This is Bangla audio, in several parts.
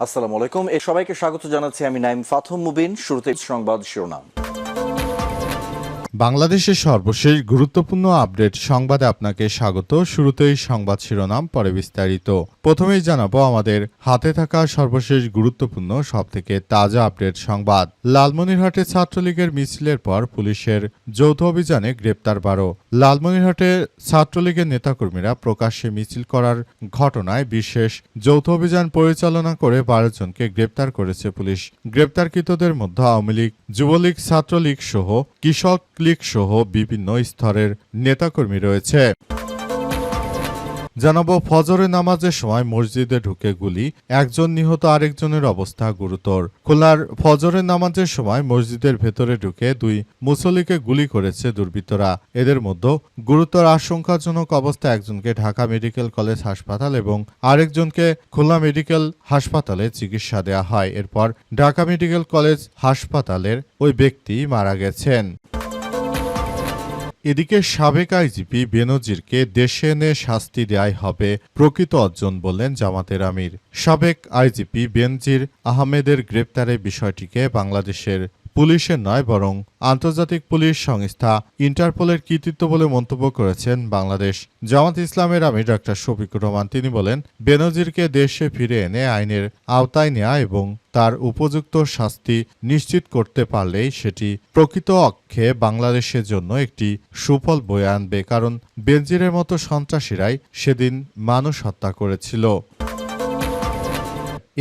আসসালামু আলাইকুম। সবাইকে স্বাগত জানাচ্ছি আমি নাইম ফাথম মুবিন। শুরুতে সংবাদ শিরোনাম। বাংলাদেশের সর্বশেষ গুরুত্বপূর্ণ আপডেট সংবাদে আপনাকে স্বাগত। শুরুতেই সংবাদ শিরোনাম, পরে বিস্তারিত। প্রথমেই জানাবো আমাদের হাতে থাকা সর্বশেষ গুরুত্বপূর্ণ সবথেকে তাজা আপডেট সংবাদ। লালমনিরহাটে ছাত্রলীগের মিছিলের পর পুলিশের যৌথ অভিযানে গ্রেপ্তার 12। লালমনিরহাটে ছাত্রলীগের নেতাকর্মীরা প্রকাশ্যে মিছিল করার ঘটনায় বিশেষ যৌথ অভিযান পরিচালনা করে 12 জনকে গ্রেপ্তার করেছে পুলিশ। গ্রেপ্তারকৃতদের মধ্যে আওয়ামী লীগ, যুবলীগ, ছাত্রলীগ সহ কৃষক লীগ সহ বিভিন্ন স্তরের নেতাকর্মী রয়েছে। জানাবো ফজরের নামাজের সময় মসজিদে ঢুকে গুলি, একজন নিহত, আরেকজনের অবস্থা গুরুতর। খুলনার ফজরের নামাজের সময় মসজিদের ভেতরে ঢুকে 2 মুসল্লিকে গুলি করেছে দুর্বৃত্তরা। এদের মধ্যে গুরুতর আশঙ্কাজনক অবস্থায় একজনকে ঢাকা মেডিকেল কলেজ হাসপাতাল এবং আরেকজনকে খুলনা মেডিকেল হাসপাতালে চিকিৎসা দেওয়া হয়। এরপর ঢাকা মেডিকেল কলেজ হাসপাতালের ওই ব্যক্তি মারা গেছেন। এদিকে সাবেক আইজিপি বেনজিরকে দেশে এনে শাস্তি দেয়াই হবে প্রকৃত অর্জন বললেন জামাতের আমির। সাবেক আইজিপি বেনজির আহমেদের গ্রেপ্তারের বিষয়টিকে বাংলাদেশের পুলিশের নয় বরং আন্তর্জাতিক পুলিশ সংস্থা ইন্টারপোলের কৃতিত্ব বলে মন্তব্য করেছেন বাংলাদেশ জামাত ইসলামের আমির ডাক্তার শফিকুর রহমান। তিনি বলেন, বেনজিরকে দেশে ফিরে এনে আইনের আওতায় নেওয়া এবং তার উপযুক্ত শাস্তি নিশ্চিত করতে পারলেই সেটি প্রকৃত অক্ষে বাংলাদেশের জন্য একটি সুফল বয়ে আনবে, কারণ বেনজিরের মতো সন্ত্রাসীরাই সেদিন মানুষ হত্যা করেছিল।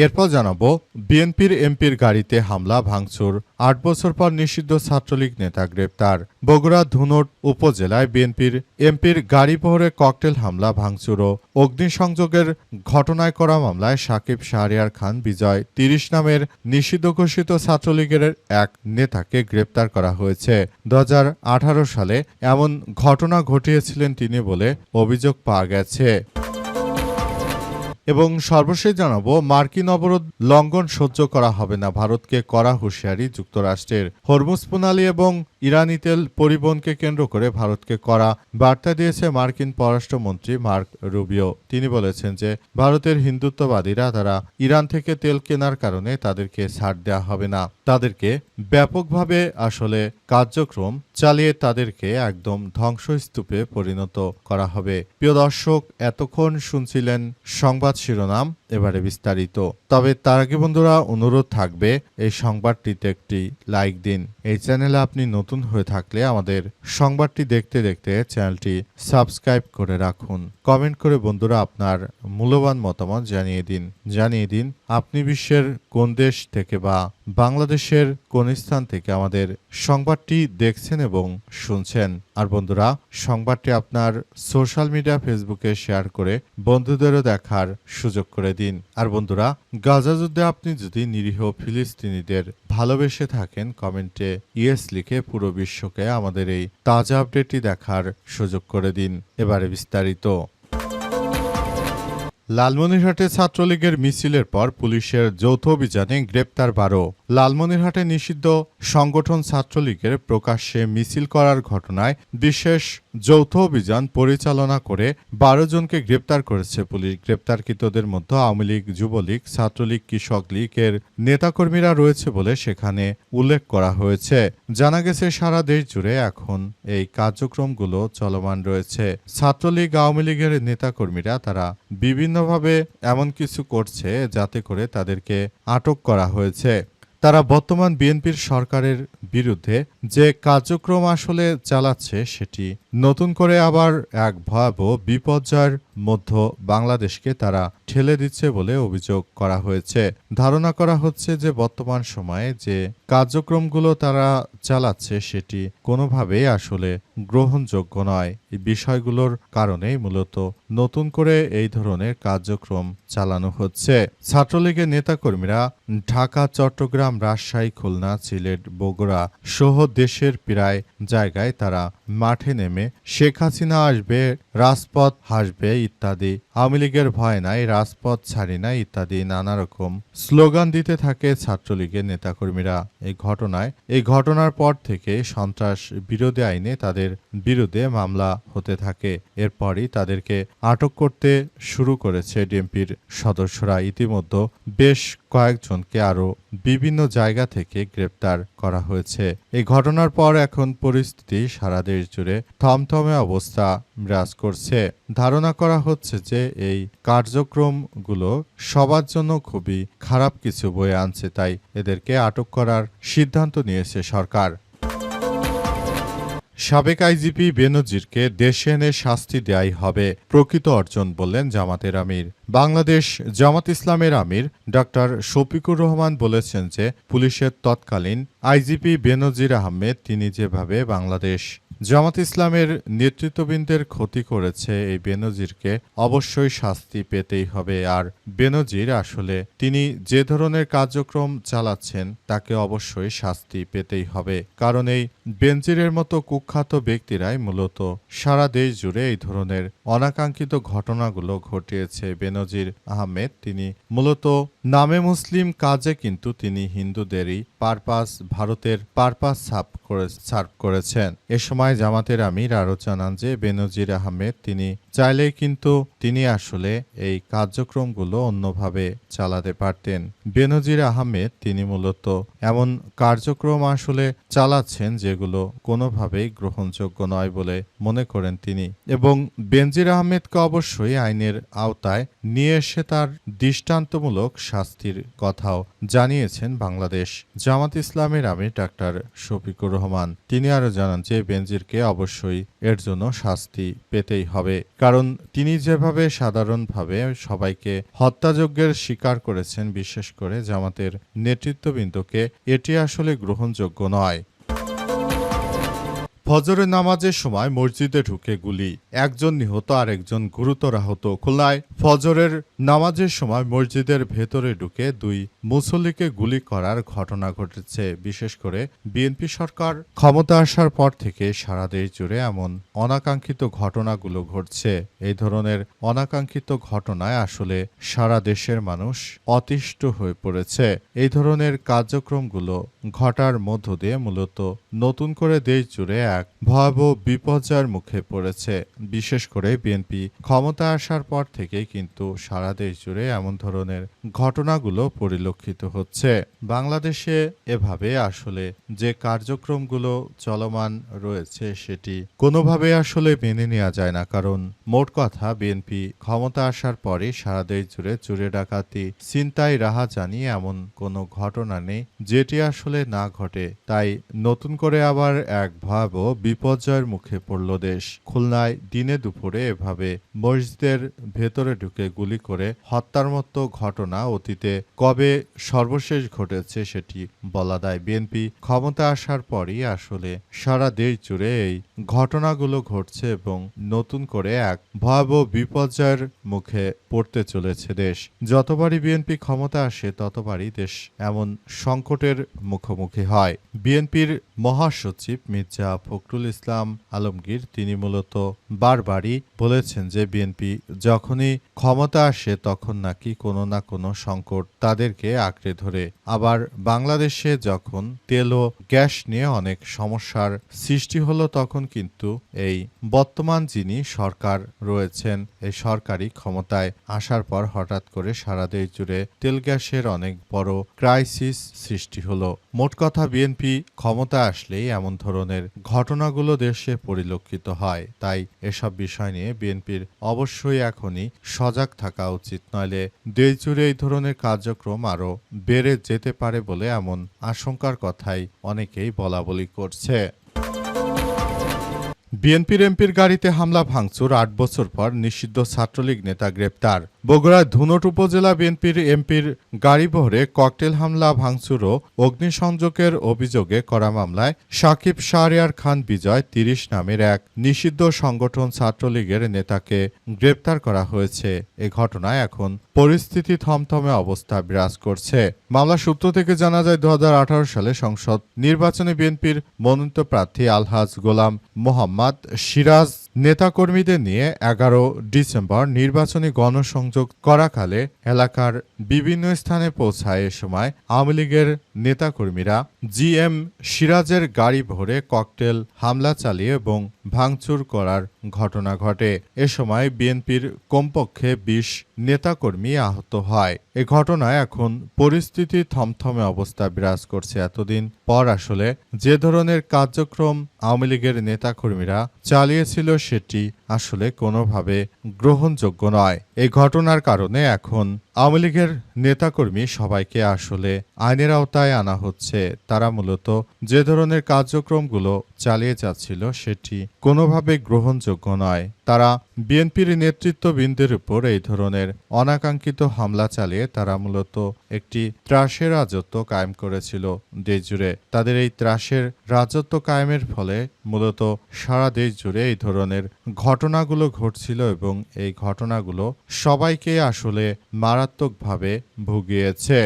এরপর জানাবো বিএনপির এমপির গাড়িতে হামলা ভাঙচুর, 8 বছর পর নিষিদ্ধ ছাত্রলীগ নেতা গ্রেপ্তার। বগুড়া ধুনট উপজেলায় বিএনপির এমপির গাড়ি বহরে ককটেল হামলা ভাঙচুর ও অগ্নিসংযোগের ঘটনায় করা মামলায় সাকিব শাহরিয়ার খান বিজয় 30 নামের নিষিদ্ধ ঘোষিত ছাত্রলীগের এক নেতাকে গ্রেপ্তার করা হয়েছে। 2018 সালে এমন ঘটনা ঘটিয়েছিলেন তিনি বলে অভিযোগ পাওয়া গেছে। এবং সর্বশেষ জানাবো মার্কিন অবরোধ লঙ্ঘন সহ্য করা হবে না, ভারতকে কড়া হুঁশিয়ারি যুক্তরাষ্ট্রের। হরমুজ প্রণালী এবং ইরানি তেল পরিবহনকে কেন্দ্র করে ভারতকে কড়া বার্তা দিয়েছে মার্কিন পররাষ্ট্রমন্ত্রী মার্ক রুবিও। তিনি বলেছেন যে ভারতের হিন্দুত্ববাদীরা তারা ইরান থেকে তেল কেনার কারণে তাদেরকে ছাড় দেওয়া হবে না, তাদেরকে ব্যাপকভাবে আসলে কার্যক্রম চালিয়ে তাদেরকে একদম ধ্বংসস্তূপে পরিণত করা হবে। প্রিয় দর্শক, এতক্ষণ শুনছিলেন সংবাদ শিরোনাম, এবারে বিস্তারিত। তবে তার আগে বন্ধুরা অনুরোধ থাকবে এই সংবাদটিতে একটি লাইক দিন। এই চ্যানেলে আপনি নতুন হয়ে থাকলে আমাদের সংবাদটি দেখতে দেখতে চ্যানেলটি সাবস্ক্রাইব করে রাখুন। কমেন্ট করে বন্ধুরা আপনার মূল্যবান মতামত জানিয়ে দিন আপনি বিশ্বের কোন দেশ থেকে বা বাংলাদেশের কোন স্থান থেকে আমাদের সংবাদটি দেখছেন এবং শুনছেন। আর বন্ধুরা, সংবাদটি আপনার সোশ্যাল মিডিয়া ফেসবুকে শেয়ার করে বন্ধুদেরও দেখার সুযোগ করে দিন। আর বন্ধুরা, গাজা যুদ্ধে আপনি যদি নিরীহ ফিলিস্তিনিদের ভালোবেসে থাকেন, কমেন্টে ইয়েস লিখে পুরো বিশ্বকে আমাদের এই তাজা আপডেটটি দেখার সুযোগ করে দিন। এবারে বিস্তারিত। লালমনিরহাটে ছাত্রলীগের মিছিলের পর পুলিশের যৌথ অভিযানে গ্রেপ্তার 12। লালমনিরহাটে নিষিদ্ধ সংগঠন ছাত্রলীগের প্রকাশ্যে মিছিল করার ঘটনায় বিশেষ যৌথ অভিযান পরিচালনা করে 12 জনকে গ্রেপ্তার করেছে পুলিশ। গ্রেপ্তারকৃতদের মধ্যে আওয়ামী লীগ, যুবলীগ, ছাত্রলীগ, কৃষক লীগের নেতাকর্মীরা রয়েছে বলে সেখানে উল্লেখ করা হয়েছে। জানা গেছে সারা দেশ জুড়ে এখন এই কার্যক্রমগুলো চলমান রয়েছে। ছাত্রলীগ, আওয়ামী লীগের নেতাকর্মীরা তারা বিভিন্নভাবে এমন কিছু করছে যাতে করে তাদেরকে আটক করা হয়েছে। তারা বর্তমান বিএনপির সরকারের বিরুদ্ধে যে কার্যক্রম আসলে চালাচ্ছে সেটি নতুন করে আবার এক ভয়াবহ বিপর্যয়ের মধ্যে বাংলাদেশকে তারা ঠেলে দিচ্ছে বলে অভিযোগ করা হয়েছে। ধারণা করা হচ্ছে যে বর্তমান সময়ে যে কার্যক্রমগুলো তারা চালাচ্ছে সেটি কোনোভাবেই আসলে গ্রহণযোগ্য নয়। এই বিষয়গুলোর কারণেই মূলত নতুন করে এই ধরনের কার্যক্রম চালানো হচ্ছে। ছাত্রলীগের নেতাকর্মীরা ঢাকা, চট্টগ্রাম, রাজশাহী, খুলনা, সিলেট, বগুড়া সহ দেশের প্রায় জায়গায় তারা মাঠে নেমে শেখ হাসিনা আসবে, রাজপথ হাসবে ইত্যাদি আওয়ামী লীগের ভয় নাই, রাজপথ ছাড়ি না ইত্যাদি নানা রকম স্লোগান দিতে থাকে ছাত্রলীগের নেতাকর্মীরা। এই ঘটনার পর থেকে সন্ত্রাস বিরোধী আইনে তাদের বিরুদ্ধে মামলা হতে থাকে। এরপরই তাদেরকে আটক করতে শুরু করেছে ডিএমপির সদস্যরা। ইতিমধ্যে বেশ কয়েকজনকে আরও বিভিন্ন জায়গা থেকে গ্রেপ্তার করা হয়েছে। এই ঘটনার পর এখন পরিস্থিতি সারা দেশ জুড়ে থমথমে অবস্থা বিরাজ করছে। ধারণা করা হচ্ছে যে এই কার্যক্রমগুলো সবার জন্য খুবই খারাপ কিছু বয়ে আনছে, তাই এদেরকে আটক করার সিদ্ধান্ত নিয়েছে সরকার। সাবেক আইজিপি বেনজিরকে দেশে এনে শাস্তি দেয়াই হবে প্রকৃত অর্জন, বললেন জামাতের আমির। বাংলাদেশ জামাত ইসলামের আমির ডক্টর শফিকুর রহমান বলেছেন যে পুলিশের তৎকালীন আইজিপি বেনজির আহমেদ তিনি যেভাবে বাংলাদেশ জামাত ইসলামের নেতৃত্ববৃন্দের ক্ষতি করেছে, এই বেনজিরকে অবশ্যই শাস্তি পেতেই হবে। আর বেনজির আসলে তিনি যে ধরনের কার্যক্রম চালাচ্ছেন তাকে অবশ্যই শাস্তি পেতেই হবে, কারণ এই বেনজিরের মতো কুখ্যাত ব্যক্তিরাই মূলত সারা দেশ জুড়ে এই ধরনের অনাকাঙ্ক্ষিত ঘটনাগুলো ঘটিয়েছে। বেনজির আহমেদ তিনি মূলত নামে মুসলিম, কাজে কিন্তু তিনি হিন্দুদেরই ভারতের পারপাস সার্ভ করেছেন। এ সময় জামাতের আমির আরও জানান যে বেনজির আহমেদ তিনি চাইলেই কিন্তু তিনি আসলে এই কার্যক্রমগুলো অন্যভাবে চালাতে পারতেন। বেনজির আহমেদ তিনি মূলত এমন কার্যক্রম আসলে চালাচ্ছেন যেগুলো কোনোভাবেই গ্রহণযোগ্য নয় বলে মনে করেন তিনি, এবং বেনজির আহমেদকে অবশ্যই আইনের আওতায় নিয়ে এসে তার দৃষ্টান্তমূলক শাস্তির কথাও জানিয়েছেন বাংলাদেশ জামাত ইসলামের আমির ডাক্তার শফিকুর রহমান। তিনি আরও জানান যে বেনজিরকে অবশ্যই এর জন্য শাস্তি পেতেই হবে, কারণ তিনি যেভাবে সাধারণভাবে সবাইকে হত্যাযজ্ঞের শিকার করেছেন, বিশেষ করে জামাতের নেতৃত্ববৃন্দকে, এটি আসলে গ্রহণযোগ্য নয়। ফজরের নামাজের সময় মসজিদে ঢুকে গুলি, একজন নিহত আর একজন গুরুতর আহত। খুলনায় ফজরের নামাজের সময় মসজিদের ভেতরে ঢুকে দুই মুসল্লিকে গুলি করার ঘটনা ঘটেছে। বিশেষ করে বিএনপি সরকার ক্ষমতা আসার পর থেকে সারা দেশ জুড়ে এমন অনাকাঙ্ক্ষিত ঘটনাগুলো ঘটছে। এই ধরনের অনাকাঙ্ক্ষিত ঘটনায় আসলে সারা দেশের মানুষ অতিষ্ঠ হয়ে পড়েছে। এই ধরনের কার্যক্রমগুলো ঘটার মধ্য দিয়ে মূলত নতুন করে দেশ জুড়ে এক ভয়াবহ বিপর্যয়ের মুখে পড়েছে। বিশেষ করে বিএনপি ক্ষমতা আসার পর থেকেই কিন্তু সারা দেশ জুড়ে এমন ধরনের ঘটনাগুলো পরিলক্ষিত হচ্ছে। বাংলাদেশে এভাবে আসলে যে কার্যক্রমগুলো চলমান রয়েছে সেটি কোনোভাবে আসলে মেনে নেওয়া যায় না, কারণ মোট কথা বিএনপি ক্ষমতা আসার পরে সারা দেশ জুড়ে চুরি ডাকাতি ছিনতাই রাহাজানি এমন কোনো ঘটনা নেই যেটি আসলে না ঘটে। তাই নতুন করে আবার এক ভয়াবহ বিপর্যয়ের মুখে পড়ল দেশ। খুলনায় দিনে দুপুরে এভাবে মসজিদের ভেতরে ঢুকে গুলি করে হত্যার মতো ঘটনা অতীতে কবে সর্বশেষ ঘটেছে সেটি বলা দায়। বিএনপি ক্ষমতা আসার পরই আসলে সারা দেশ জুড়ে এই ঘটনাগুলো ঘটছে এবং নতুন করে এক ভয়াবহ বিপর্যয়ের মুখে পড়তে চলেছে দেশ। যতবারই বিএনপি ক্ষমতা আসে ততবারই দেশ এমন সংকটের মুখোমুখি হয়। বিএনপির মহাসচিব মির্জা ফখরুল ইসলাম আলমগীর তিনি মূলত বারবারই বলেছেন যে বিএনপি যখনই ক্ষমতা আসে তখন নাকি কোনো না কোনো সংকট তাদেরকে আঁকড়ে ধরে। আবার বাংলাদেশে যখন তেল ও গ্যাস নিয়ে অনেক সমস্যার সৃষ্টি হলো তখন কিন্তু এই বর্তমান যিনি সরকার রয়েছেন এই সরকারি ক্ষমতায় আসার পর হঠাৎ করে সারা দেশ জুড়ে তেল গ্যাসের অনেক বড় ক্রাইসিস সৃষ্টি হলো। মোট কথা বিএনপি ক্ষমতা আসলেই এমন ধরনের ঘটনাগুলো দেশে পরিলক্ষিত হয়। তাই এসব বিষয় নিয়ে বিএনপির অবশ্যই এখনই সজাগ থাকা উচিত, নইলে দেশ জুড়ে এই ধরনের কার্যক্রম আরও বেড়ে যেতে পারে বলে এমন আশঙ্কার কথাই অনেকেই বলাবলি করছে। বিএনপির এমপির গাড়িতে হামলা ভাঙচুর, ৮ বছর পর নিষিদ্ধ ছাত্রলীগ নেতা গ্রেপ্তার। বগুড়ার ধুনট উপজেলা বিএনপির এমপির গাড়িবহরে ককটেল হামলা ভাঙচুর ও অগ্নিসংযোগের অভিযোগে করা মামলায় সাকিব শাহরিয়ার খান বিজয় ৩০ নামের এক নিষিদ্ধ সংগঠন ছাত্রলীগের নেতাকে গ্রেপ্তার করা হয়েছে। এ ঘটনায় এখন পরিস্থিতি থমথমে অবস্থা বিরাজ করছে। মামলা সূত্র থেকে জানা যায় ২০১৮ সালে সংসদ নির্বাচনে বিএনপির মনোনীত প্রার্থী আলহাজ গোলাম মোহাম্মদ অর্থাৎ সিরাজ নেতাকর্মীদের নিয়ে 11 ডিসেম্বর নির্বাচনী গণসংযোগ করাকালে এলাকার বিভিন্ন স্থানে পৌঁছায়। এ সময় আওয়ামী লীগের নেতাকর্মীরা জিএম সিরাজের গাড়ি ভরে ককটেল হামলা চালিয়ে এবং ভাঙচুর করার ঘটনা ঘটে। এ সময় বিএনপির কমপক্ষে 20 নেতাকর্মী আহত হয়। এ ঘটনায় এখন পরিস্থিতি থমথমে অবস্থা বিরাজ করছে। এতদিন পর আসলে যে ধরনের কার্যক্রম আওয়ামী লীগের নেতাকর্মীরা চালিয়েছিল সেটি আসলে কোনোভাবে গ্রহণযোগ্য নয়। এই ঘটনার কারণে এখন আওয়ামী লীগের নেতাকর্মী সবাইকে আসলে আইনের আওতায় আনা হচ্ছে। তারা মূলত যে ধরনের কার্যক্রমগুলো চালিয়ে যাচ্ছিল সেটি কোনোভাবে গ্রহণযোগ্য নয়। তারা বিএনপির নেতৃত্ববৃন্দের উপর এই ধরনের অনাকাঙ্ক্ষিত হামলা চালিয়ে তারা মূলত একটি ত্রাসের রাজত্ব কায়েম করেছিল দেশ জুড়ে। তাদের এই ত্রাসের রাজত্ব কায়েমের ফলে মূলত সারা দেশ জুড়ে এই ধরনের ঘটনাগুলো ঘটছিল এবং এই ঘটনাগুলো সবাইকে আসলে মারাত্মকভাবে ভুগিয়েছে।